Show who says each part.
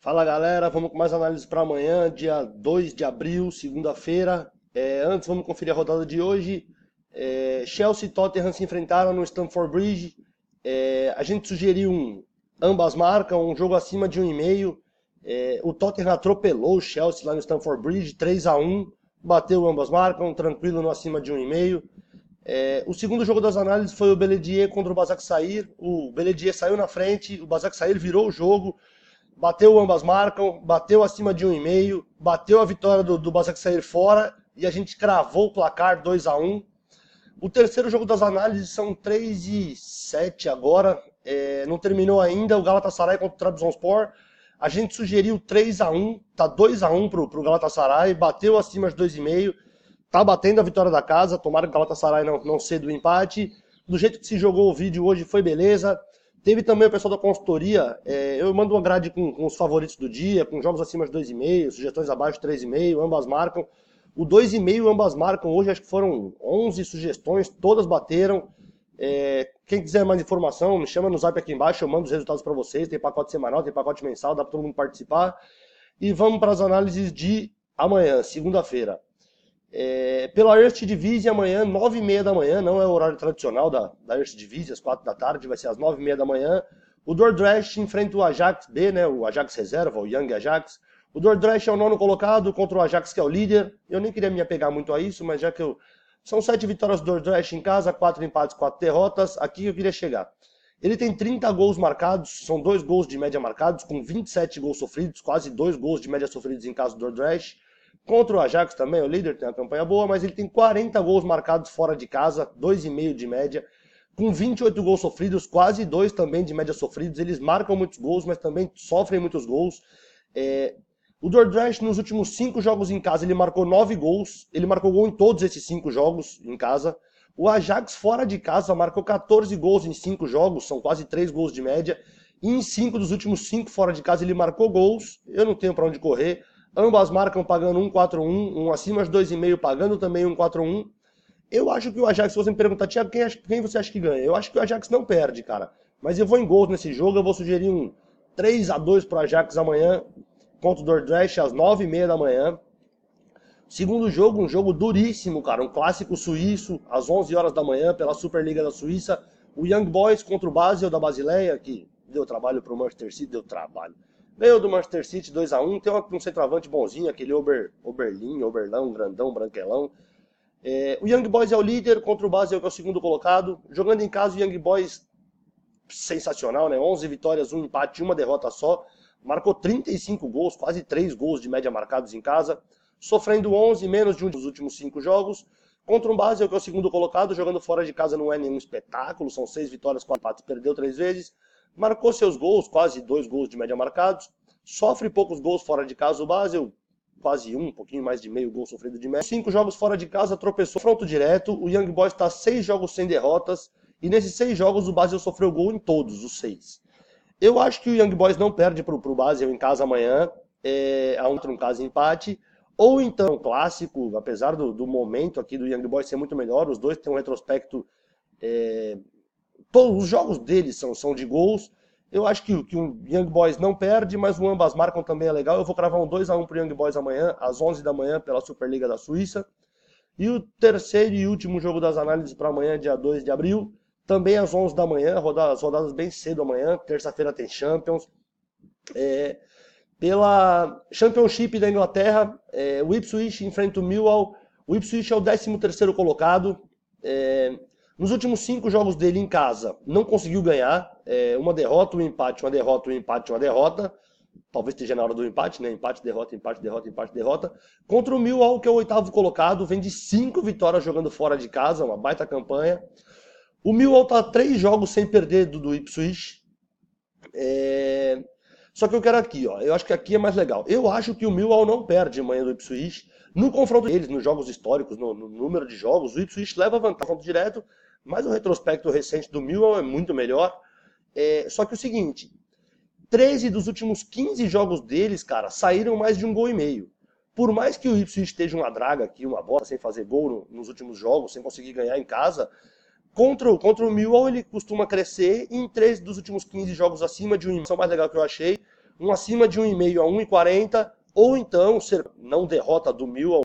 Speaker 1: Fala galera, vamos com mais análise para amanhã, dia 2 de abril, segunda-feira. Antes vamos conferir a rodada de hoje. Chelsea e Tottenham se enfrentaram no Stamford Bridge. A gente sugeriu ambas marcam, um jogo acima de 1,5. O Tottenham atropelou o Chelsea lá no Stamford Bridge, 3-1. Bateu ambas marcam, tranquilo no acima de 1,5. O segundo jogo das análises foi o Beledier contra o Başakşehir. O Beledier saiu na frente, o Başakşehir virou o jogo. Bateu ambas marcam, bateu acima de 1,5, bateu a vitória do Başakşehir fora e a gente cravou o placar 2-1. O terceiro jogo das análises são 3-7 agora, não terminou ainda, o Galatasaray contra o Trabzonspor. A gente sugeriu 3-1, tá 2-1 pro Galatasaray, bateu acima de 2,5, tá batendo a vitória da casa, tomara que o Galatasaray não ceda o empate. Do jeito que se jogou o vídeo hoje foi beleza. Teve também o pessoal da consultoria, eu mando uma grade com os favoritos do dia, com jogos acima de 2,5, sugestões abaixo de 3,5, ambas marcam. O 2,5 ambas marcam, hoje acho que foram 11 sugestões, todas bateram. Quem quiser mais informação, me chama no zap aqui embaixo, eu mando os resultados para vocês, tem pacote semanal, tem pacote mensal, dá para todo mundo participar. E vamos para as análises de amanhã, segunda-feira. Pela Eerste Divisie amanhã, 9h30 da manhã, não é o horário tradicional da Eerste Divisie, às 4 da tarde, vai ser às 9h30 da manhã. O Dordrecht enfrenta o Ajax B, né, o Ajax reserva, o Young Ajax. O Dordrecht é o nono colocado contra o Ajax, que é o líder. Eu nem queria me apegar muito a isso, mas já que são 7 vitórias do Dordrecht em casa, 4 empates, 4 derrotas, aqui eu queria chegar. Ele tem 30 gols marcados, são 2 gols de média marcados, com 27 gols sofridos, quase 2 gols de média sofridos em casa do Dordrecht. Contra o Ajax também, o líder tem uma campanha boa, mas ele tem 40 gols marcados fora de casa, 2,5 de média, com 28 gols sofridos, quase 2 também de média sofridos. Eles marcam muitos gols, mas também sofrem muitos gols. O Dordrecht, nos últimos 5 jogos em casa, ele marcou 9 gols, ele marcou gol em todos esses 5 jogos em casa. O Ajax, fora de casa, marcou 14 gols em 5 jogos, são quase 3 gols de média. E em 5 dos últimos 5 fora de casa, ele marcou gols, eu não tenho para onde correr. Ambas marcam pagando 1,41, um acima de 2,5 pagando também 1,41. Eu acho que o Ajax, se você me perguntar, Thiago, quem você acha que ganha? Eu acho que o Ajax não perde, cara. Mas eu vou em gols nesse jogo, eu vou sugerir um 3-2 pro Ajax amanhã, contra o Dordrecht, às 9h30 da manhã. Segundo jogo, um jogo duríssimo, cara, um clássico suíço, às 11 horas da manhã, pela Superliga da Suíça. O Young Boys contra o Basel da Basileia, que deu trabalho pro Manchester City, deu trabalho. Ganhou do Manchester City 2-1, tem um centroavante bonzinho, aquele Oberlão, grandão, branquelão. O Young Boys é o líder contra o Basel, que é o segundo colocado. Jogando em casa, o Young Boys, sensacional, né? 11 vitórias, 1 empate, 1 derrota só. Marcou 35 gols, quase 3 gols de média marcados em casa. Sofrendo 11, menos de um dos últimos 5 jogos. Contra um Basel, que é o segundo colocado, jogando fora de casa não é nenhum espetáculo. São 6 vitórias, 4 empates, perdeu 3 vezes. Marcou seus gols, quase 2 gols de média marcados. Sofre poucos gols fora de casa o Basel, quase um pouquinho mais de meio gol sofrido de média. 5 jogos fora de casa, tropeçou. Confronto direto, o Young Boys está 6 jogos sem derrotas. E nesses 6 jogos o Basel sofreu gol em todos os 6. Eu acho que o Young Boys não perde pro Basel em casa amanhã. Há um caso de empate. Ou então, clássico, apesar do momento aqui do Young Boys ser muito melhor, os dois têm um retrospecto... Todos os jogos deles são de gols. Eu acho que o Young Boys não perde, mas o ambas marcam também é legal. Eu vou cravar um 2-1 pro Young Boys amanhã, às 11 da manhã, pela Superliga da Suíça. E o terceiro e último jogo das análises para amanhã, dia 2 de abril, também às 11 da manhã, as rodadas bem cedo amanhã. Terça-feira tem Champions. Pela Championship da Inglaterra, o Ipswich enfrenta o Millwall. O Ipswich é o 13º colocado. Nos últimos 5 jogos dele em casa, não conseguiu ganhar. Uma derrota, um empate, uma derrota, um empate, uma derrota. Talvez esteja na hora do empate, né? Empate, derrota, empate, derrota, empate, derrota. Contra o Millwall, que é o 8º colocado, vem de 5 vitórias jogando fora de casa, uma baita campanha. O Millwall está 3 jogos sem perder do Ipswich. Só que eu quero aqui, ó. Eu acho que aqui é mais legal. Eu acho que o Millwall não perde amanhã do Ipswich. No confronto deles, nos jogos históricos, no número de jogos, o Ipswich leva vantagem direto, mas o retrospecto recente do Millwall é muito melhor. Só que o seguinte, 13 dos últimos 15 jogos deles, cara, saíram mais de 1,5 gols. Por mais que o Ipswich esteja uma draga aqui, uma bosta, sem fazer gol nos últimos jogos, sem conseguir ganhar em casa, contra o Millwall ele costuma crescer em 13 dos últimos 15 jogos acima de 1,5. A mais legal que eu achei, um acima de 1,5 a 1,40, ou então ser não derrota do 1000